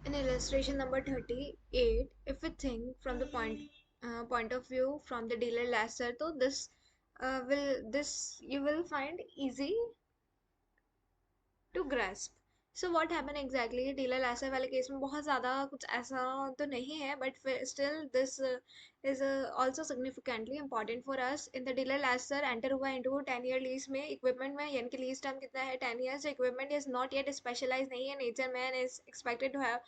In illustration number 38, if we think from the point of view from the dealer lessor, so this you will find easy to grasp. So what happened exactly dealer lessor वाले case में बहुत ज़्यादा कुछ ऐसा तो नहीं है, but still this is also significantly important for us. In the dealer लाइसर enter हुआ into 10-year lease में equipment में यानी कि lease term कितना है 10 years. Equipment is not yet specialized नहीं है nature में and is expected to have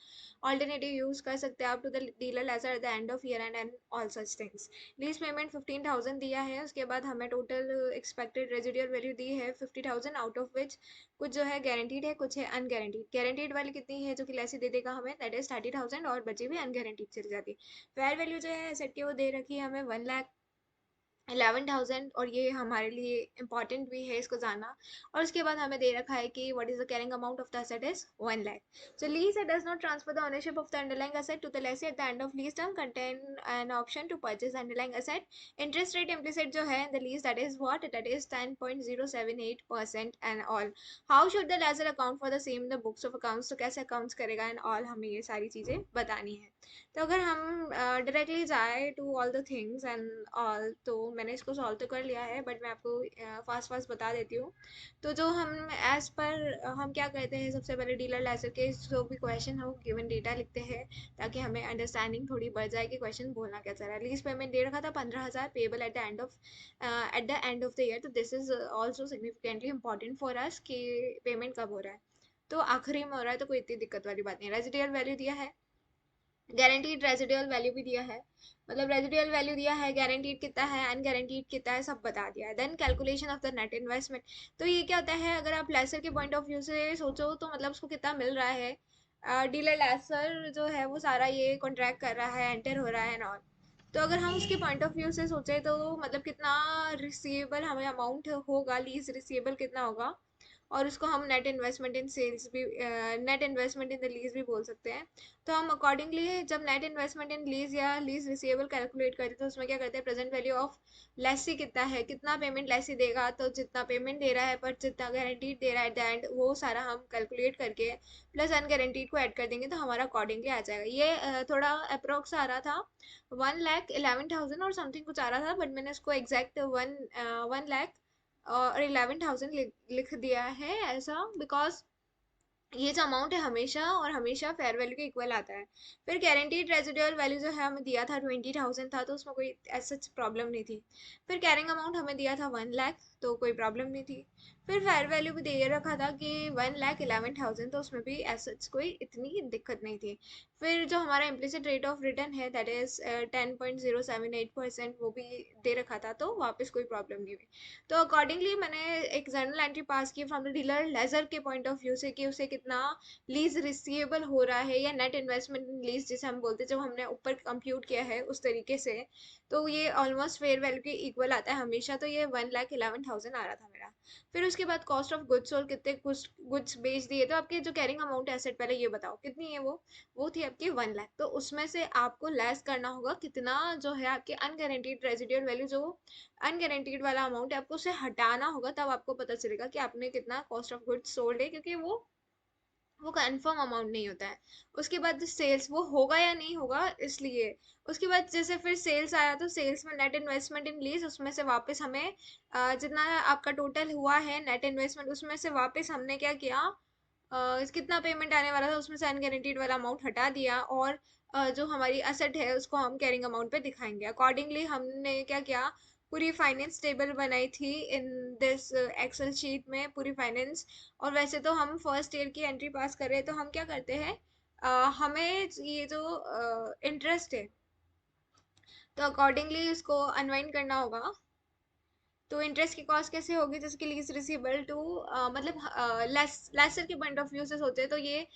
alternative use कर सकते हैं आप to the dealer लाइसर at the end of year and all such things. Lease payment 15,000 दिया है, उसके बाद हमें टोटल एक्सपेक्टेड रेजिडियल वैल्यू दी है 50,000, आउट ऑफ विच कुछ जो है गारंटीड है, कुछ है अनगारंटीड. गारंटीड वाली कितनी है जो कि लेसी दे देगा हमें, दैट इज 30,000, और बची भी अनगारंटीड चली जाती है. फेयर वैल्यू जो है एसेट की वो दे रखी है हमें 1,11,000, और ये हमारे लिए इंपॉर्टेंट भी है इसको जानना. और उसके बाद हमें दे रखा है कि what is the carrying amount of the asset is 1 lakh. So lease does not transfer the ownership of the underlying asset to the lessee at the end of lease term contain an option to purchase underlying asset. Interest rate implicit जो है the lease that is what, that is 10.078% and all. How should the ledger account for the same the books of accounts, तो कैसे accounts करेगा and all, हमें ये सारी चीज़ें बतानी है. तो अगर हम डायरेक्टली जाए to all the things and all, तो मैंने इसको सॉल्व तो कर लिया है, बट मैं आपको फास्ट फास्ट बता देती हूँ. तो जो हम एज पर हम क्या करते हैं, सबसे पहले डीलर लेजर के जो भी क्वेश्चन हो गिवन डेटा लिखते हैं, ताकि हमें अंडरस्टैंडिंग थोड़ी बढ़ जाए कि क्वेश्चन बोलना क्या चाह रहा है. लीज पेमेंट दे रखा था 15,000 payable at the end of the year. तो this is also significantly important for us कि पेमेंट कब हो रहा है. तो आखिरी में हो रहा है, तो कोई इतनी दिक्कत वाली बात नहीं है. रेजिडियल वैल्यू दिया है, गारंटीड रेजिडुअल वैल्यू भी दिया है, मतलब रेजिडुअल वैल्यू दिया है, गारंटीड कितना है, अनगारंटीड कितना है, सब बता दिया है. Then calculation of the net investment. तो ये क्या होता है, अगर आप लेसर के पॉइंट ऑफ व्यू से सोचो तो मतलब उसको कितना मिल रहा है. डीलर लेसर जो है वो सारा ये कॉन्ट्रैक्ट कर रहा है, एंटर हो रहा है नॉट. तो अगर हम उसके पॉइंट ऑफ व्यू से सोचे तो मतलब कितना रिसीवेबल हमें अमाउंट होगा, लीज रिसीवेबल कितना होगा. और उसको हम नेट इन्वेस्टमेंट इन सेल्स भी, net investment in the lease भी बोल सकते हैं. तो हम अकॉर्डिंगली जब नेट इन्वेस्टमेंट इन लीज या लीज रिसीवेबल कैलकुलेट करते हैं, तो उसमें क्या करते हैं, प्रेजेंट वैल्यू ऑफ लेसी कितना है, कितना पेमेंट लेसी देगा, तो जितना पेमेंट दे रहा है पर जितना गारंटीड दे रहा है एट द एंड, वो सारा हम कैलकुलेट करके प्लस अनगारंटीड को ऐड कर देंगे, तो हमारा अकॉर्डिंगली आ जाएगा. ये थोड़ा अप्रोक्स आ रहा था 1,11,000 और समथिंग कुछ आ रहा था, बट मैंने उसको एग्जैक्ट 1 लाख और 11,000 लिख दिया है ऐसा, बिकॉज ये जो अमाउंट है हमेशा और हमेशा फेयर वैल्यू के इक्वल आता है. फिर गारंटीड रेजिडुअल वैल्यू जो है हमें दिया था 20,000 था, तो उसमें कोई सच प्रॉब्लम नहीं थी. फिर कैरिंग अमाउंट हमें दिया था 1 लाख, तो कोई प्रॉब्लम नहीं थी. फिर फेयर वैल्यू भी दे रखा था कि 1,11,000, तो उसमें भी सच कोई इतनी दिक्कत नहीं थी. फिर जो हमारा इम्प्लिसिट रेट ऑफ रिटर्न है दैट इज 10.078%, वो भी दे रखा था, तो वापस कोई प्रॉब्लम नहीं हुई. तो अकॉर्डिंगली मैंने एक जर्नल एंट्री पास की फ्रॉम द डीलर लेजर के पॉइंट ऑफ व्यू से कि उसे कितना लीज रिसीवेबल हो रहा है, या नेट इन्वेस्टमेंट लीज जिसे हम बोलते हैं, जब हमने ऊपर कंप्यूट किया है उस तरीके से, तो ये ऑलमोस्ट फेयर वैल्यू के इक्वल आता है हमेशा. तो ये 1,11,000 आ रहा था मेरा. फिर उसके बाद कॉस्ट ऑफ गुड्स और कितने कुछ गुड्स बेच दिए, तो आपके जो कैरिंग अमाउंट है एसेट, पहले ये बताओ कितनी है. वो थी आपकी 1 लाख. तो उसमें से आपको लेस करना होगा कितना, जो है आपके अनगारंटीड रेजिडियल वैल्यू, जो अनगारंटीड वाला अमाउंट है, आपको उसे हटाना होगा, तब आपको पता चलेगा कि आपने कितना कॉस्ट ऑफ गुड्स सोल्ड है, क्योंकि वो कंफर्म अमाउंट नहीं होता है. उसके बाद सेल्स वो होगा या नहीं होगा, इसलिए. उसके बाद जैसे फिर सेल्स आया, तो सेल्स में नेट इन्वेस्टमेंट इन लीज, उसमें से वापस हमें जितना आपका टोटल हुआ है नेट इन्वेस्टमेंट, उसमें से वापस हमने क्या किया, कितना पेमेंट आने वाला था उसमें से अनगारंटीड वाला अमाउंट हटा दिया, और जो हमारी असेट है उसको हम कैरिंग अमाउंट पे दिखाएंगे. अकॉर्डिंगली हमने क्या किया, पूरी फाइनेंस टेबल बनाई थी इन दिस एक्सेल शीट में, पूरी फाइनेंस. और वैसे तो हम फर्स्ट ईयर की एंट्री पास कर रहे हैं, तो हम क्या करते हैं, हमें ये जो इंटरेस्ट है, तो अकॉर्डिंगली इसको अनवाइंड करना होगा. तो इंटरेस्ट की कॉस्ट कैसे होगी, जैसे कि लीज रिसीवेबल टू, मतलब लेसर के पॉइंट ऑफ व्यू से सोचे तो ये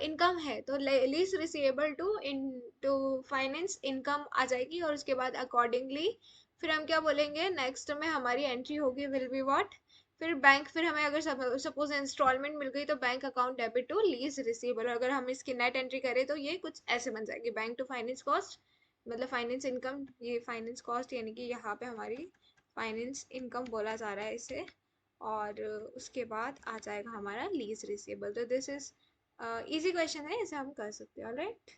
इनकम है, तो lease receivable to finance income आ जाएगी. और उसके बाद अकॉर्डिंगली फिर हम क्या बोलेंगे, नेक्स्ट में हमारी एंट्री होगी विल बी व्हाट. फिर बैंक, फिर हमें अगर सपोज इंस्टॉलमेंट मिल गई, तो bank account debit to lease receivable. अगर हम इसकी नेट एंट्री करें, तो ये कुछ ऐसे बन जाएगी, बैंक टू फाइनेंस कॉस्ट, मतलब फाइनेंस इनकम, ये फाइनेंस कॉस्ट, यानी कि यहाँ पे हमारी फाइनेंस इनकम बोला जा रहा है इसे. और उसके बाद आ जाएगा हमारा लीज रिसीवेबल. तो दिस इज इजी क्वेश्चन है, इसे हम कर सकते हैं। ऑलराइट,